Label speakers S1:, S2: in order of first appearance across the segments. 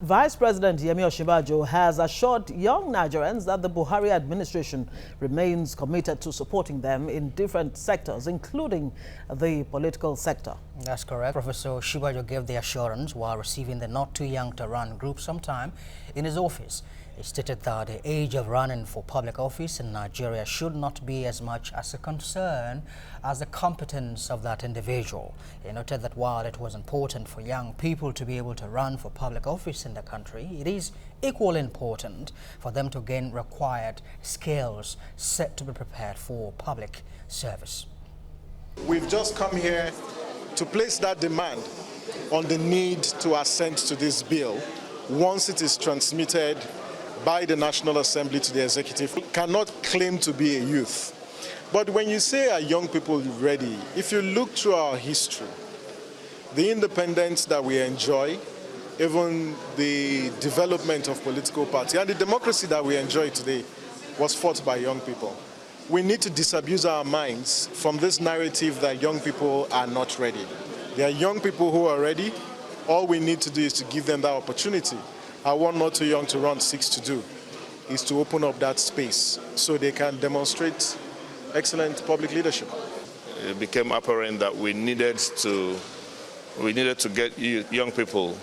S1: Vice President Yemi Osinbajo has assured young Nigerians that the Buhari administration remains committed to supporting them in different sectors, including the political sector.
S2: That's correct. Professor Osinbajo gave the assurance while receiving the Not Too Young to Run group sometime in his office. He stated that the age of running for public office in Nigeria should not be as much as a concern as the competence of that individual. He noted that while it was important for young people to be able to run for public office in the country, it is equally important for them to gain required skills set to be prepared for public service.
S3: We've just come here to place that demand on the need to assent to this bill once it is transmitted by the National Assembly to the executive. Cannot claim to be a youth. But when you say are young people ready, if you look through our history, the independence that we enjoy, even the development of political parties and the democracy that we enjoy today was fought by young people. We need to disabuse our minds from this narrative that young people are not ready. There are young people who are ready. All we need to do is to give them that opportunity. What Not Too Young to Run seeks to do is to open up that space so they can demonstrate excellent public leadership.
S4: It became apparent that we needed to get young people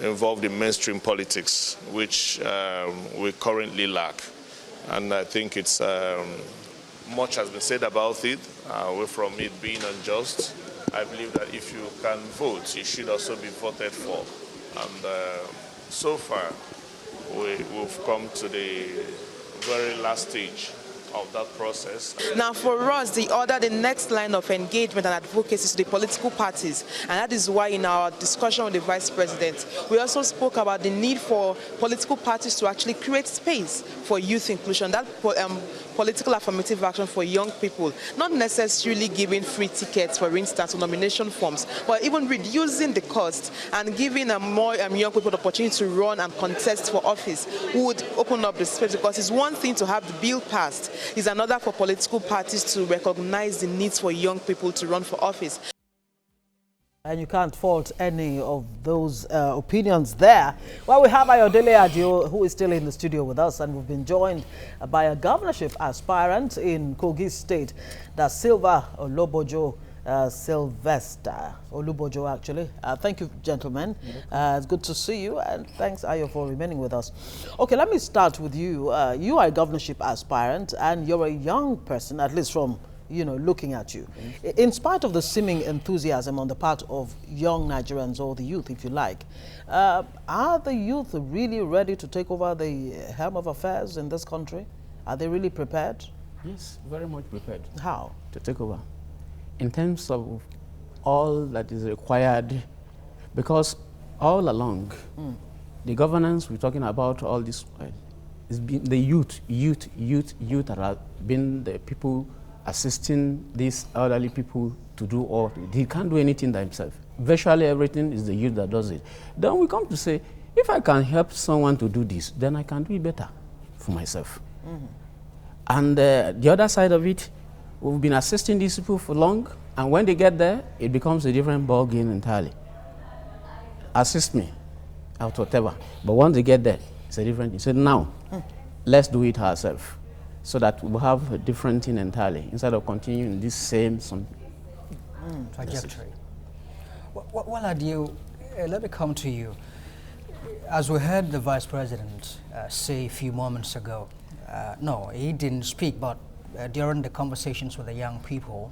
S4: involved in mainstream politics, which we currently lack. And I think it's much has been said about it, away from it being unjust. I believe that if you can vote, you should also be voted for. And so far, we've come to the very last stage of that process.
S5: Now for us, the next line of engagement and advocacy is the political parties, and that is why in our discussion with the Vice President, we also spoke about the need for political parties to actually create space for youth inclusion, that political affirmative action for young people, not necessarily giving free tickets, for instance, or nomination forms, but even reducing the cost and giving more young people the opportunity to run and contest for office would open up the space, because it's one thing to have the bill passed, it's another for political parties to recognize the needs for young people to run for office.
S1: And you can't fault any of those opinions there. Well, we have Ayodele Adio, who is still in the studio with us, and we've been joined by a governorship aspirant in Kogi State, that's Silva Olobojo Sylvester Olubojo, actually. Thank you, gentlemen. It's good to see you, and thanks, Ayo, for remaining with us. Okay, let me start with you. You are a governorship aspirant, and you're a young person, at least from looking at you. In spite of the seeming enthusiasm on the part of young Nigerians, or the youth, if you like, are the youth really ready to take over the helm of affairs in this country? Are they really prepared?
S6: Yes, very much prepared.
S1: How?
S6: To take over. In terms of all that is required, because all along, the governance we're talking about, all this, it's been the youth that have been the people assisting these elderly people to do all. They can't do anything themselves. Virtually everything is the youth that does it. Then we come to say, if I can help someone to do this, then I can do it better for myself. And the other side of it, we've been assisting these people for long, and when they get there, it becomes a different ball game entirely. Assist me, out whatever. But once they get there, it's a different thing. So now, let's do it ourselves, so that we'll have a different thing entirely, instead of continuing this same
S2: trajectory. Well, Adio, let me come to you. As we heard the Vice President say a few moments ago, no, he didn't speak, but during the conversations with the young people,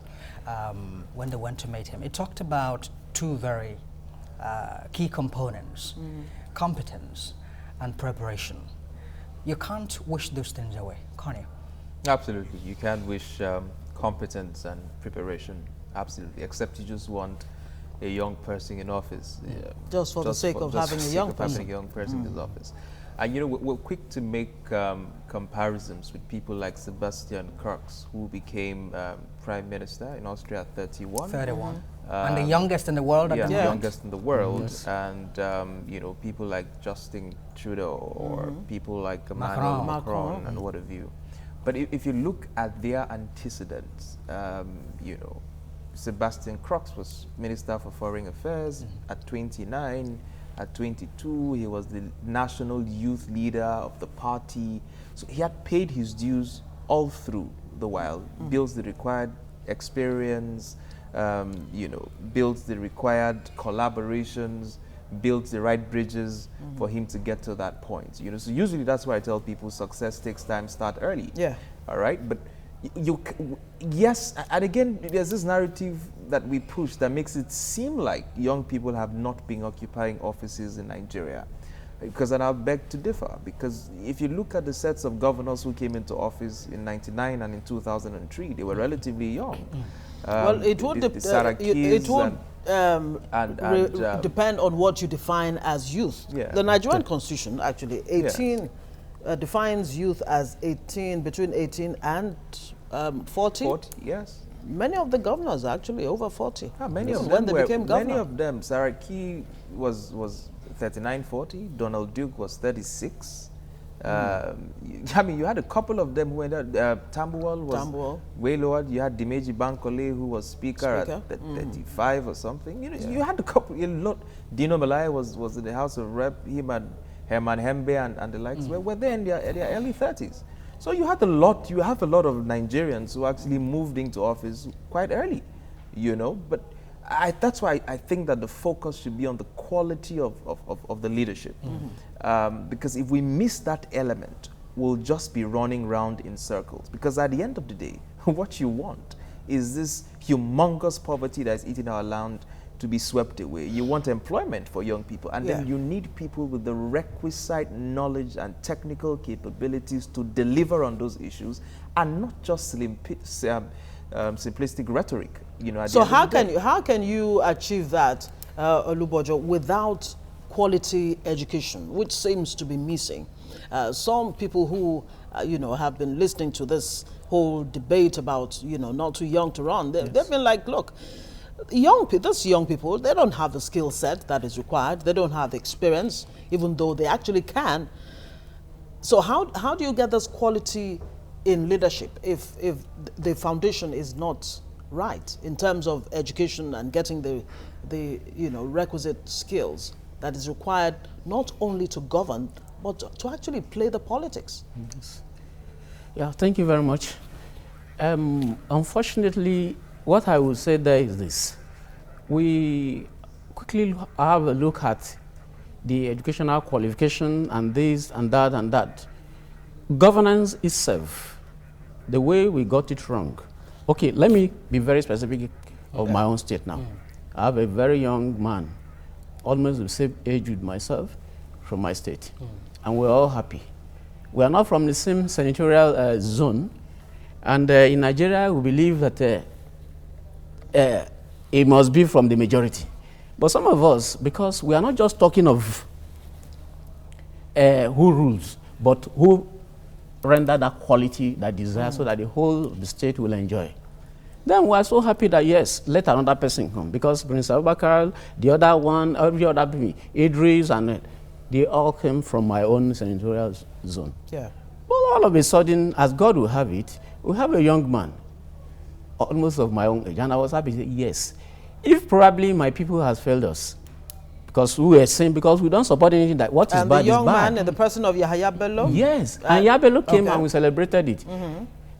S2: when they went to meet him, he talked about two very key components, competence and preparation. You can't wish those things away, can you?
S7: Absolutely. You can't wish competence and preparation, absolutely, except you just want a young person in office.
S1: Just for the sake of having a young person.
S7: Having a young person in office. And we're quick to make comparisons with people like Sebastian Kurz, who became Prime Minister in Austria at 31.
S2: 31. And the youngest in the world at the moment.
S7: The youngest in the world. Yes. And people like Justin Trudeau, or people like Emmanuel Macron and what have you. But if you look at their antecedents, Sebastian Kurz was Minister for Foreign Affairs at 29. At 22, he was the national youth leader of the party. So he had paid his dues all through the while, builds the required experience, builds the required collaborations, builds the right bridges for him to get to that point. So usually that's why I tell people success takes time, start early.
S1: Yeah.
S7: All right, but yes, and again, there's this narrative that we push that makes it seem like young people have not been occupying offices in Nigeria. Because then I'll beg to differ, because if you look at the sets of governors who came into office in 99 and in 2003, they were relatively young.
S1: Well, it would depend on what you define as youth.
S7: Yeah.
S1: The Nigerian constitution actually 18 defines youth as between 18 and 40.
S7: 40, yes.
S1: Many of the governors are actually over 40.
S7: Many
S1: This
S7: of
S1: is
S7: them
S1: when they became governor.
S7: Many of them, Saraki was 39, 40. Donald Duke was 36. I mean, you had a couple of them who went out. Tambuwal was way lower. You had Dimeji Bankole, who was speaker. At 35 or something. You had a lot. Dino Malaya was in the House of Rep. Him and Herman Hembe and the likes were there in their early 30s. So you have a lot of Nigerians who actually moved into office quite early, But that's why I think that the focus should be on the quality of the leadership. Because if we miss that element, we'll just be running around in circles. Because at the end of the day, what you want is this humongous poverty that's eating our land to be swept away. You want employment for young people, and then you need people with the requisite knowledge and technical capabilities to deliver on those issues, and not just simplistic rhetoric.
S1: So how can you achieve that, Olubojo, without quality education, which seems to be missing? Some people who have been listening to this whole debate about not too young to run, they've been like, look, these young people, they don't have the skill set that is required. They don't have the experience, even though they actually can. So how do you get this quality in leadership if the foundation is not right in terms of education and getting the requisite skills that is required not only to govern but to actually play the politics?
S6: Yes. Yeah, thank you very much. Unfortunately, what I would say there is this. We quickly have a look at the educational qualification and this and that and that. Governance itself, the way we got it wrong. Okay, let me be very specific of my own state now. I have a very young man, almost the same age with myself, from my state. And we're all happy. We are not from the same senatorial zone. And in Nigeria, we believe that it must be from the majority. But some of us, because we are not just talking of who rules, but who render that quality, that desire, so that the whole of the state will enjoy. Then we are so happy that, yes, let another person come. Because Prince Abubakar, the other one, every other people, Idris, and they all came from my own senatorial zone.
S1: Yeah.
S6: But all of a sudden, as God will have it, we have a young man, almost of my own age, and I was happy to say, yes, if probably my people has failed us, because we were saying, because we don't support anything that what is bad is bad.
S1: And the young man in the person of Yahaya Bello?
S6: Yes, and Yahaya Bello came and we celebrated it.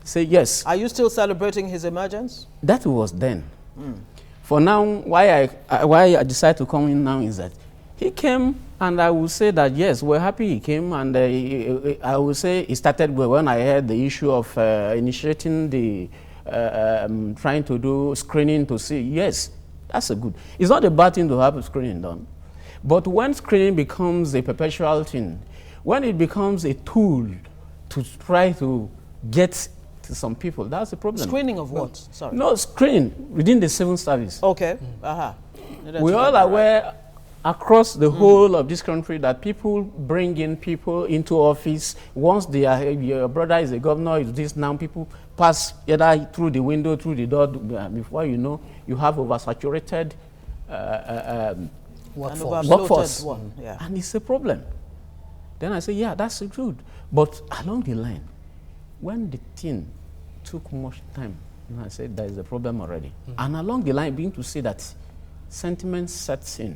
S6: Say yes.
S1: Are you still celebrating his emergence?
S6: That was then. For now, why I decided to come in now is that he came, and I will say that yes, we're happy he came, and I will say it started when I heard the issue of initiating the trying to do screening to see, yes, that's a good. It's not a bad thing to have screening done. But when screening becomes a perpetual thing, when it becomes a tool to try to get to some people, that's the problem.
S1: Screening of what? Sorry.
S6: No, screening within the civil service.
S1: Okay.
S6: We all are aware across the whole of this country that people bring in people into office. Once they are, your brother is a governor, is this now, people pass either through the window, through the door, before you know, you have oversaturated workforce. And it's a problem. Then I say, yeah, that's good. But along the line, when the thing took much time, I said, there is a problem already. And along the line, being to say that sentiment sets in.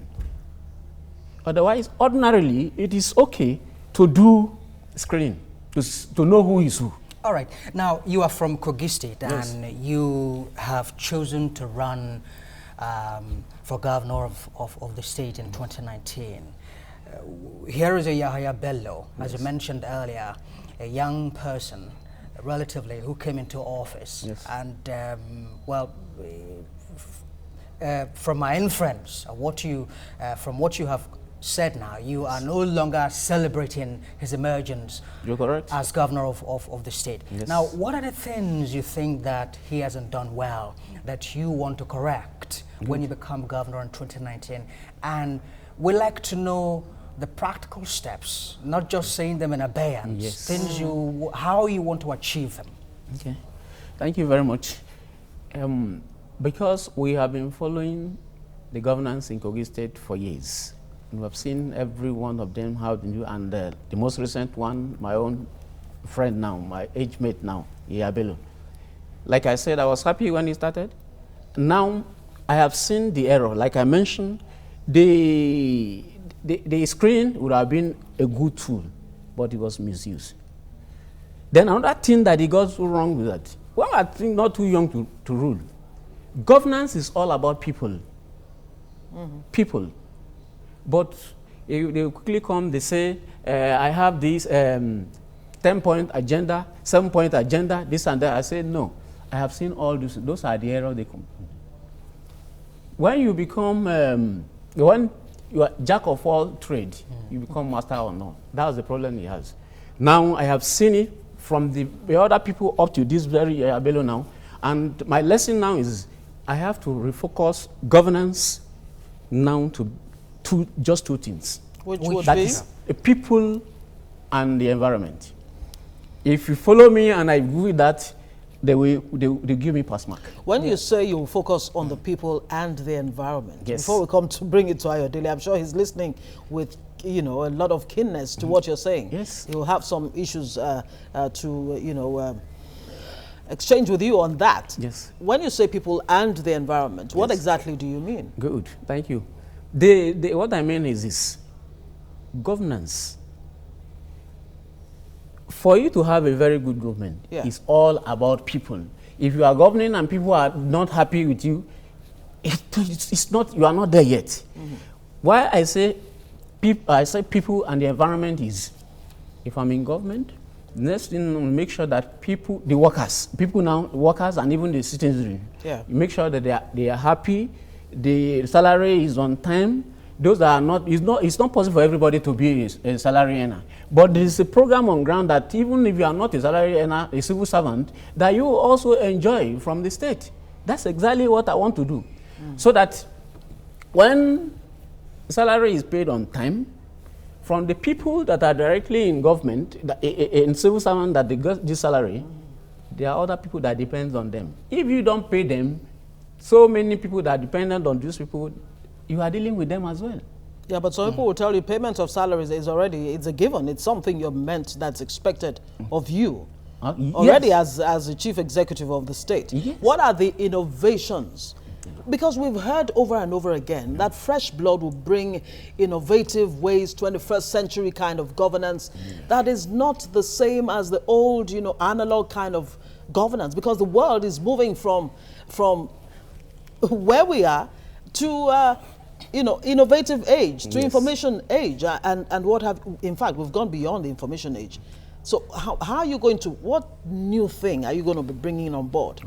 S6: Otherwise, ordinarily, it is okay to do screening, to know who is who.
S2: All right. Now, you are from Kogi State,
S6: Yes.
S2: and you have chosen to run for governor of the state in 2019. Here is a Yahaya Bello, as you mentioned earlier, a young person, relatively, who came into office.
S6: Yes.
S2: And, from my inference, from what you have said now, you are no longer celebrating his emergence.
S6: You're correct.
S2: As governor of the state.
S6: Yes.
S2: Now, what are the things you think that he hasn't done well that you want to correct when you become governor in 2019? And we'd like to know the practical steps, not just saying them in abeyance,
S6: Yes.
S2: things how you want to achieve them.
S6: Okay. Thank you very much. Because we have been following the governance in Kogi State for years, and we have seen every one of them how they do, and the most recent one, my own friend now, my age mate now, Iyabelo. Like I said, I was happy when he started. Now, I have seen the error. Like I mentioned, the screen would have been a good tool, but it was misused. Then another thing that he got so wrong with that, well, I think not too young to rule. Governance is all about people. People. But they quickly come, they say, I have this 10-point agenda, 7-point agenda, this and that. I say, no, I have seen all this. Those are the errors they come. When you become, when you are jack of all trade, you become master or not. That was the problem he has. Now, I have seen it from the other people up to this very Abelo now. And my lesson now is I have to refocus governance now to just two things.
S1: Which would
S6: that
S1: be?
S6: is the people and the environment. If you follow me and I agree with that, they give me pass mark.
S1: When you say you focus on the people and the environment,
S6: Yes.
S1: before we come to bring it to Ayodele, I'm sure he's listening with a lot of keenness to what you're saying.
S6: Yes.
S1: He will have some issues exchange with you on that.
S6: Yes.
S1: When you say people and the environment, what
S6: Yes.
S1: exactly do you mean?
S6: Good, thank you. What I mean is this, governance. For you to have a very good government, it's all about people. If you are governing and people are not happy with you, it's not, you are not there yet. Why I say people and the environment is, if I'm in government, next thing, make sure that people, the workers and even the citizenry, make sure that they are happy, the salary is on time. Those that are not, it's not possible for everybody to be a salary earner. But there is a program on ground that even if you are not a salary earner, a civil servant, that you also enjoy from the state. That's exactly what I want to do. So that when salary is paid on time, from the people that are directly in government, in civil servant that they get this salary, there are other people that depend on them. If you don't pay them, so many people that are dependent on these people, you are dealing with them as well.
S1: Yeah, but some people will tell you payment of salaries is already, it's a given. It's something you're meant, that's expected of you. Already as the chief executive of the state.
S6: Yes.
S1: What are the innovations? Because we've heard over and over again that fresh blood will bring innovative ways, 21st century kind of governance that is not the same as the old, analog kind of governance, because the world is moving from where we are to innovative age, to information age, and what have, in fact, we've gone beyond the information age. So how are you going to, what new thing are you going to be bringing on board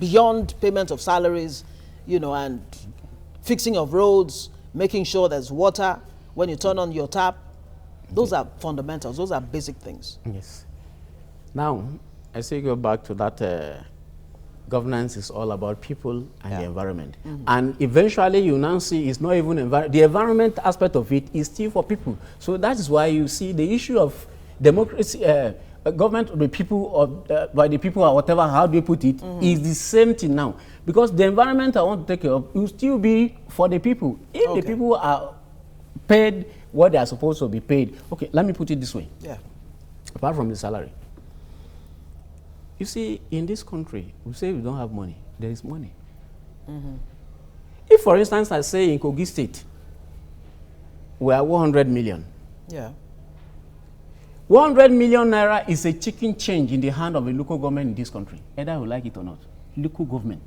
S1: beyond payment of salaries, and fixing of roads, making sure there's water when you turn on your tap? Those are fundamentals. Those are basic things.
S6: Yes. Now, I say go back to that governance is all about people and the environment. And eventually you now see it's not even the environment aspect of it is still for people. So that is why you see the issue of democracy, government of the people, or by the people, or whatever, how do you put it, is the same thing now. Because the environment I want to take care of will still be for the people. If the people are paid what they are supposed to be paid, okay, let me put it this way. Apart from the salary. You see, in this country, we say we don't have money. There is money. If, for instance, I say in Kogi State, were 100 million.
S1: Yeah.
S6: 100 million naira is a chicken change in the hand of a local government in this country, either you like it or not. Local government.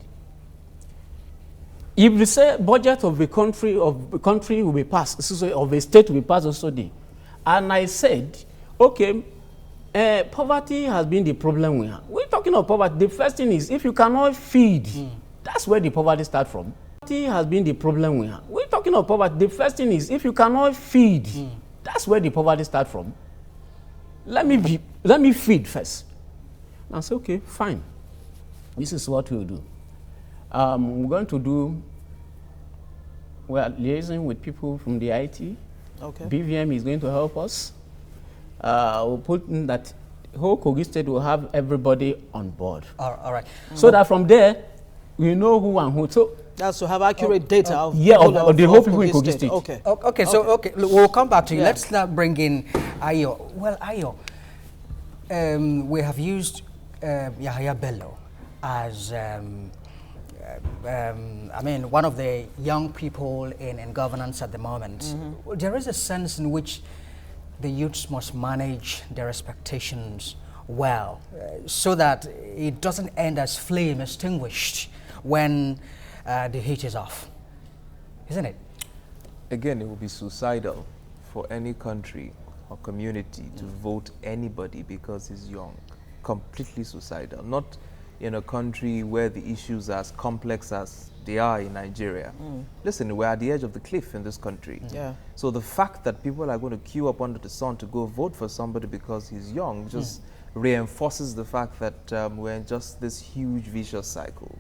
S6: If the say budget of a country will be passed, of a state will be passed also day, and I said, okay, poverty has been the problem we have. We're talking of poverty. The first thing is if you cannot feed, that's where the poverty starts from. Poverty has been the problem we have. We're talking of poverty. The first thing is if you cannot feed, that's where the poverty starts from. Let me feed first. And I say, okay, fine. This is what we'll do. We're going to do, we're liaising with people from the IT.
S1: Okay.
S6: BVM is going to help us. We'll put in that whole Kogi State will have everybody on board.
S2: All right.
S6: So that from there, we know who and who. So
S1: that's to have accurate data of
S6: the whole people in Kogi State.
S1: Okay.
S2: Okay, we'll come back to you. Let's now bring in Ayo. Well, Ayo, we have used Yahya Bello as, one of the young people in governance at the moment. There is a sense in which the youths must manage their expectations well, so that it doesn't end as flame extinguished when the heat is off, isn't it?
S7: Again, it would be suicidal for any country or community to vote anybody because he's young. Completely suicidal. Not in a country where the issues are as complex as they are in Nigeria. Listen, we're at the edge of the cliff in this country.
S1: Yeah.
S7: So the fact that people are going to queue up under the sun to go vote for somebody because he's young just reinforces the fact that we're in just this huge vicious cycle.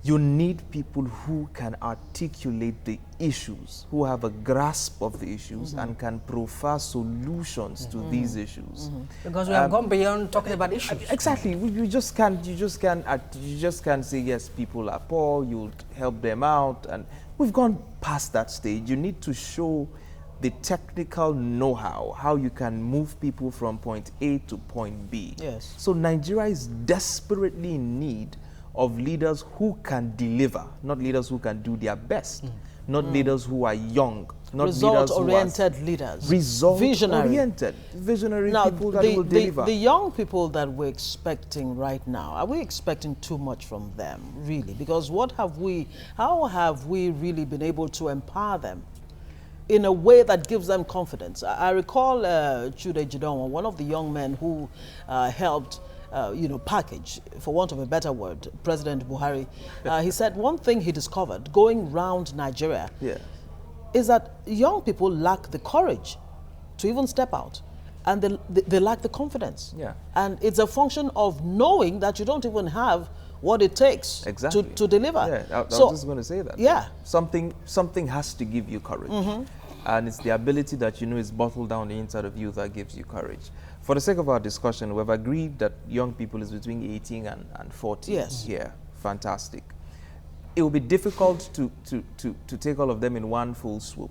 S7: You need people who can articulate the issues, who have a grasp of the issues and can proffer solutions to these issues.
S2: Because we have gone beyond talking about issues.
S7: Exactly. You just can't say yes, people are poor, you'll help them out, and we've gone past that stage. You need to show the technical know-how, how you can move people from point A to point B.
S1: Yes.
S7: So Nigeria is desperately in need of leaders who can deliver, not leaders who can do their best, not leaders who are young, not
S1: result-oriented leaders.
S7: Result-oriented, visionary people that will deliver.
S1: The young people that we're expecting right now, are we expecting too much from them, really? Because how have we really been able to empower them in a way that gives them confidence? I recall Chude Jidonwa, one of the young men who helped package, for want of a better word, President Buhari. He said one thing he discovered going round Nigeria is that young people lack the courage to even step out, and they lack the confidence.
S7: Yeah.
S1: And it's a function of knowing that you don't even have what it takes to deliver.
S7: Yeah, I was just going to say that.
S1: Yeah.
S7: Something has to give you courage. And it's the ability that is bottled down the inside of you that gives you courage. For the sake of our discussion, we've agreed that young people is between 18 and 40.
S1: Yes.
S7: Yeah, fantastic. It will be difficult to take all of them in one full swoop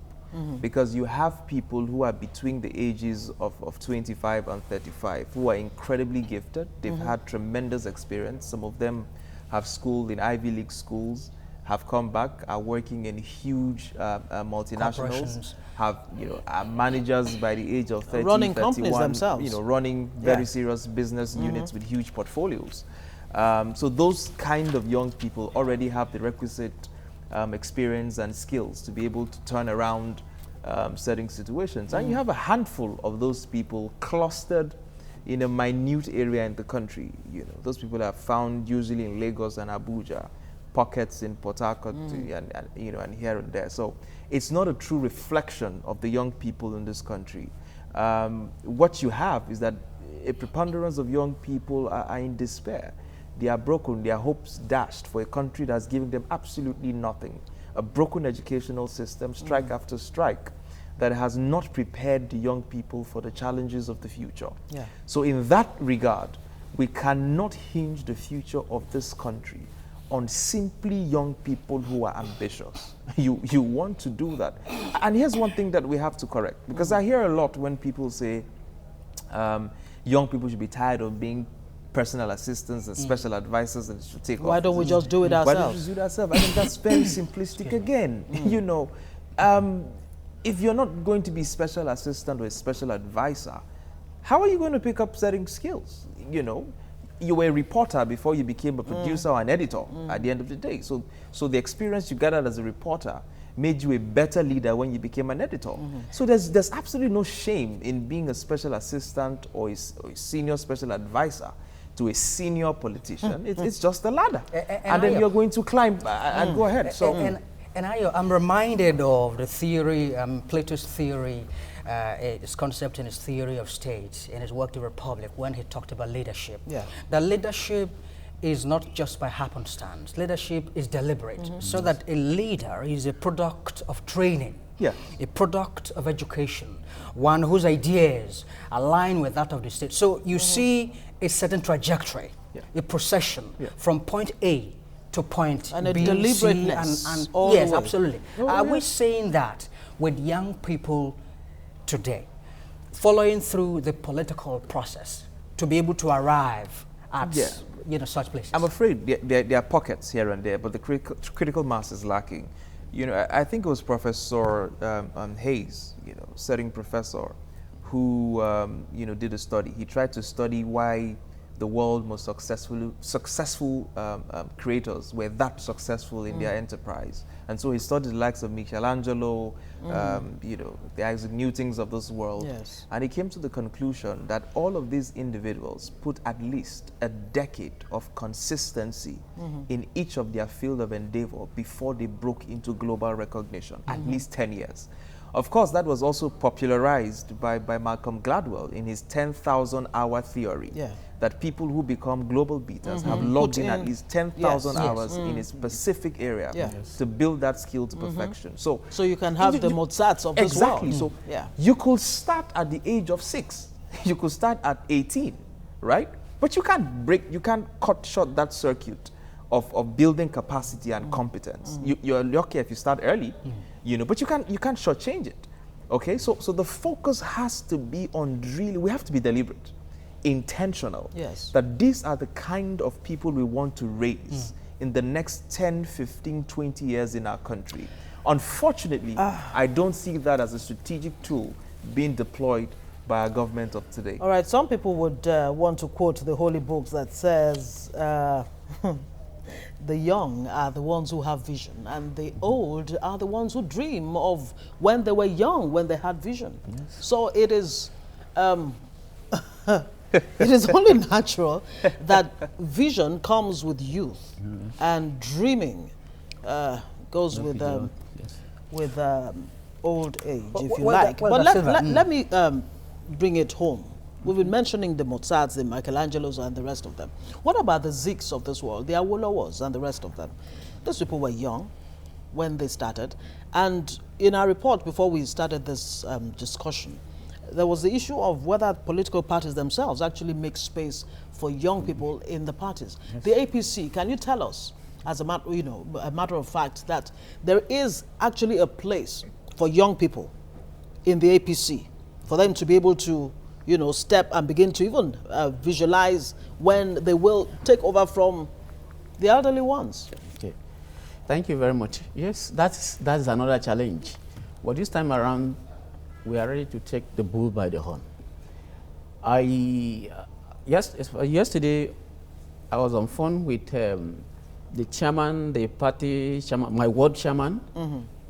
S7: because you have people who are between the ages of 25 and 35 who are incredibly gifted. They've had tremendous experience. Some of them have schooled in Ivy League schools, have come back, are working in huge multinationals, are managers by the age of 30,
S1: running
S7: 31,
S1: companies themselves.
S7: Running very serious business units with huge portfolios. So those kind of young people already have the requisite experience and skills to be able to turn around certain situations. And you have a handful of those people clustered in a minute area in the country. Those people are found usually in Lagos and Abuja, pockets in Port Harcourt, and here and there. So it's not a true reflection of the young people in this country. What you have is that a preponderance of young people are in despair. They are broken, their hopes dashed for a country that's giving them absolutely nothing. A broken educational system, strike after strike, that has not prepared the young people for the challenges of the future.
S1: Yeah.
S7: So in that regard, we cannot hinge the future of this country on simply young people who are ambitious. You want to do that. And here's one thing that we have to correct, because I hear a lot when people say young people should be tired of being personal assistants and special advisors and should take off.
S1: Why don't we just do it ourselves?
S7: Why don't we do it ourselves? I think that's very simplistic again. if you're not going to be special assistant or a special advisor, how are you going to pick up certain skills? You know, you were a reporter before you became a producer or an editor at the end of the day. So the experience you gathered as a reporter made you a better leader when you became an editor. So there's absolutely no shame in being a special assistant or a senior special advisor to a senior politician. It's just a ladder. And then you're going to climb and go ahead. So.
S2: And I'm reminded of the theory, Plato's theory, his concept in his theory of states, in his work, The Republic, when he talked about leadership.
S1: Yeah.
S2: That leadership is not just by happenstance. Leadership is deliberate, so that a leader is a product of training, a product of education, one whose ideas align with that of the state. So you see a certain trajectory, a procession from point A to point
S1: and
S2: B,
S1: a deliberateness.
S2: C, and
S1: all
S2: yes,
S1: the way.
S2: absolutely. Are we saying that with young people today, following through the political process to be able to arrive at such places?
S7: I'm afraid there are pockets here and there, but the critical mass is lacking. You know, I think it was Professor Hayes, certain professor, who did a study. He tried to study why the world's most successful creators were that successful in their enterprise. And so he studied the likes of Michelangelo, the Isaac Newtons of this world.
S1: Yes.
S7: And he came to the conclusion that all of these individuals put at least a decade of consistency in each of their field of endeavor before they broke into global recognition, at least 10 years. Of course, that was also popularized by Malcolm Gladwell in his 10,000-hour theory, that people who become global beaters have logged in at least 10,000 hours in a specific area to build that skill to perfection. So
S1: you can have the Mozarts of this world.
S7: Exactly. So you could start at the age of 6. You could start at 18, right? But you can't cut short that circuit of building capacity and competence. You're lucky if you start early, but you can't shortchange it. Okay, so the focus has to be on really, we have to be deliberate, intentional.
S1: Yes.
S7: That these are the kind of people we want to raise in the next 10, 15, 20 years in our country. Unfortunately, I don't see that as a strategic tool being deployed by our government of today.
S1: All right, some people would want to quote the holy books that says, the young are the ones who have vision, and the old are the ones who dream of when they were young, when they had vision. Yes. So it is, it is only natural that vision comes with youth, and dreaming goes with old age, if you like. But let me bring it home. We've been mentioning the Mozarts, the Michelangelos, and the rest of them. What about the Ziks of this world, the Awolowos and the rest of them? Those people were young when they started. And in our report, before we started this discussion, there was the issue of whether political parties themselves actually make space for young people in the parties. Yes. The APC, can you tell us, as a matter of fact, that there is actually a place for young people in the APC, for them to be able to step and begin to even visualize when they will take over from the elderly ones?
S6: Okay, thank you very much. Yes, that's another challenge. But this time around, we are ready to take the bull by the horn. Yesterday, I was on phone with the chairman, the party chairman, my ward chairman,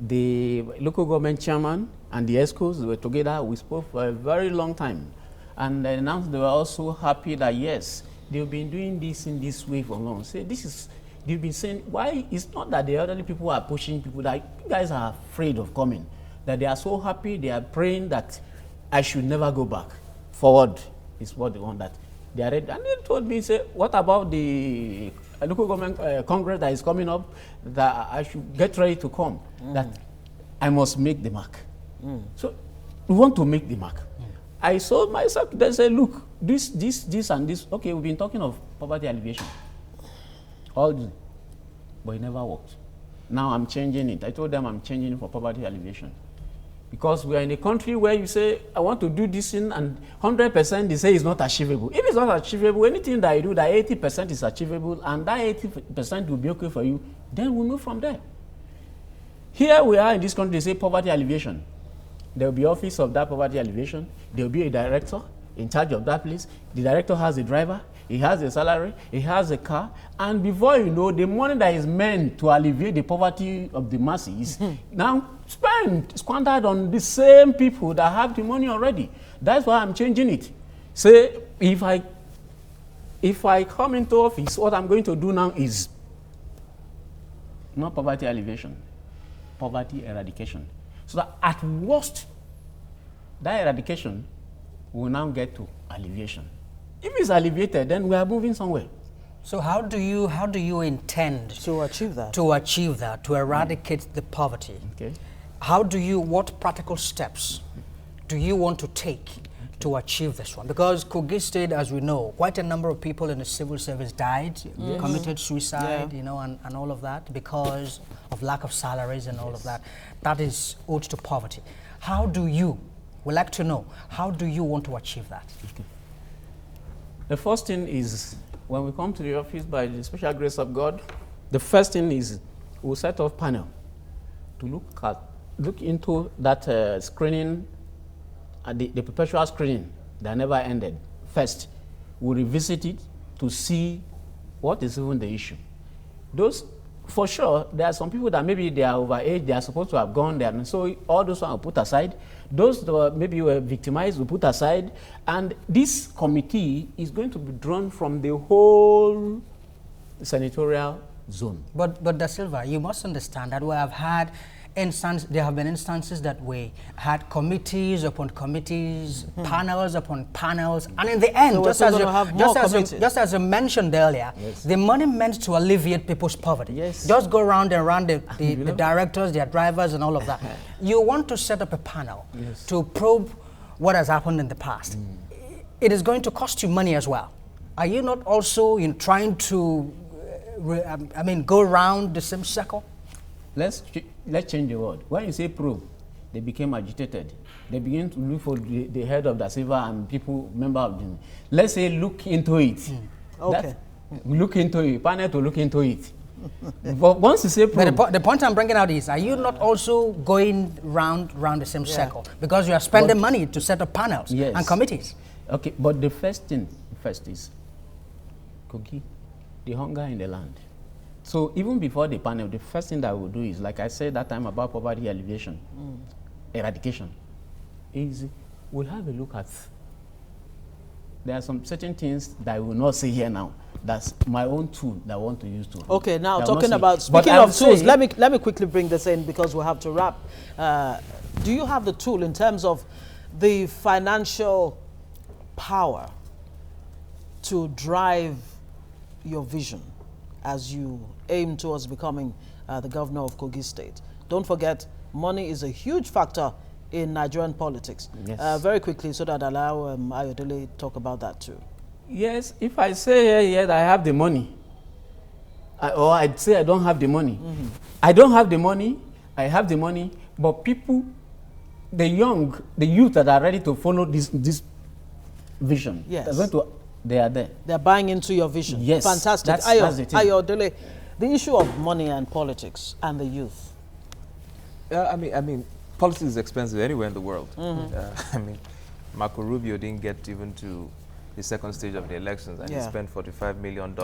S6: the local government chairman, and the ESCOs. They were together. We spoke for a very long time. And they announced they were also happy that, yes, they've been doing this in this way for long. So they've been saying, why it's not that the elderly people are pushing people, that you guys are afraid of coming, that they are so happy, they are praying that I should never go back. Forward is what they want, that they are ready. And they told me, say, what about the local government congress that is coming up, that I should get ready to come, that I must make the mark. So we want to make the mark. I sold myself. They said, look, this, and this. Okay, we've been talking of poverty alleviation. All this, but it never worked. Now I'm changing it. I told them I'm changing it for poverty alleviation. Because we are in a country where you say, I want to do this thing, and 100% they say it's not achievable. If it's not achievable, anything that you do, that 80% is achievable, and that 80% will be okay for you, then we move from there. Here we are in this country, they say poverty alleviation. there will be office of that poverty alleviation. There will be a director in charge of that place. The director has a driver. He has a salary. He has a car. And before you know, the money that is meant to alleviate the poverty of the masses now squandered on the same people that have the money already. That's why I'm changing it. Say, if I come into office, what I'm going to do now is not poverty alleviation, poverty eradication. So that at worst, that eradication will now get to alleviation. If it's alleviated, then we are moving somewhere.
S2: So how do you intend
S1: to achieve that?
S2: To eradicate the poverty?
S6: Okay.
S2: What practical steps do you want to take to achieve this one? Because Kogi State, as we know, quite a number of people in the civil service died, committed suicide, you know, and all of that because of lack of salaries and all of that. That is owed to poverty. How do you, we'd like to know, how do you want to achieve that?
S6: Okay. The first thing is, when we come to the office by the special grace of God, the first thing is we'll set off panel to look into that screening, the perpetual screening that never ended. First, we'll revisit it to see what is even the issue. Those, for sure, there are some people that maybe they are overage, they are supposed to have gone there, and so all those ones are put aside. Those that maybe were victimized will put aside, and this committee is going to be drawn from the whole senatorial zone.
S2: But Da Silva, you must understand that we have had there have been instances that we had committees upon committees, panels upon panels, and in the end,
S1: so
S2: just as you mentioned earlier, the money meant to alleviate people's poverty. Just go round and round the directors, their drivers, and all of that. You want to set up a panel to probe what has happened in the past. It is going to cost you money as well. Are you not also trying to, go around the same circle?
S6: Let's change the word. When you say probe, they became agitated. They begin to look for the head of Da Silva and people, member of the. Let's say look into it.
S1: Okay.
S6: Look into it. Panel to look into it. But once you say probe,
S2: but the point I'm bringing out is, are you not also going round the same circle because you are spending money to set up panels and committees?
S6: Okay, but the first is Kogi, the hunger in the land. So even before the panel, the first thing that we'll do is, like I said that time about poverty alleviation, eradication, is we'll have a look at, there are some certain things that I will not say here now. That's my own tool that I want to use to.
S1: Okay, now talking about, speaking of tools, let me quickly bring this in because we have to wrap. Do you have the tool in terms of the financial power to drive your vision as you aim towards becoming the governor of Kogi State? Don't forget, money is a huge factor in Nigerian politics. Very quickly, so that allow Ayodele talk about that too.
S6: Yes, if I say that I have the money, or I'd say I don't have the money. I don't have the money, I have the money, but people, the youth that are ready to follow this vision, they are there.
S1: They're buying into your vision.
S6: Yes.
S1: Fantastic.
S6: That's the thing.
S1: Ayodele, the issue of money and politics and the youth.
S7: I mean, politics is expensive anywhere in the world. Marco Rubio didn't get even to the second stage of the elections, and he spent $45 million.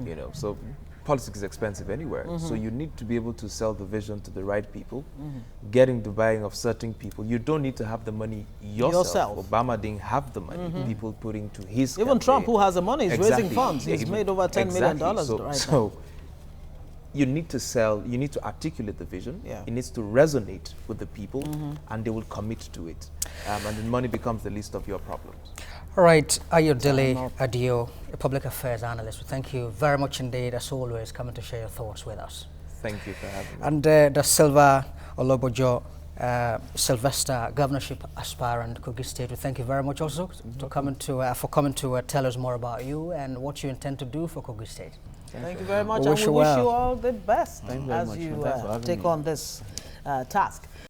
S7: You know, so politics is expensive anywhere. So you need to be able to sell the vision to the right people, getting the buying of certain people. You don't need to have the money yourself. Obama didn't have the money. People putting to his
S1: Even
S7: campaign.
S1: Trump, who has the money, is raising funds. He's made over $10 million
S7: So you need to sell, you need to articulate the vision. It needs to resonate with the people, and they will commit to it. And then money becomes the least of your problems.
S2: All right, Ayodele Adio, a public affairs analyst. Thank you very much indeed, as always, coming to share your thoughts with us.
S7: Thank you for having me.
S2: And Da Silva Olobojo, Sylvester, governorship aspirant, Kogi State. We thank you very much also for coming to tell us more about you and what you intend to do for Kogi State.
S1: Thank you very much, and we wish you all the best as you take on this task.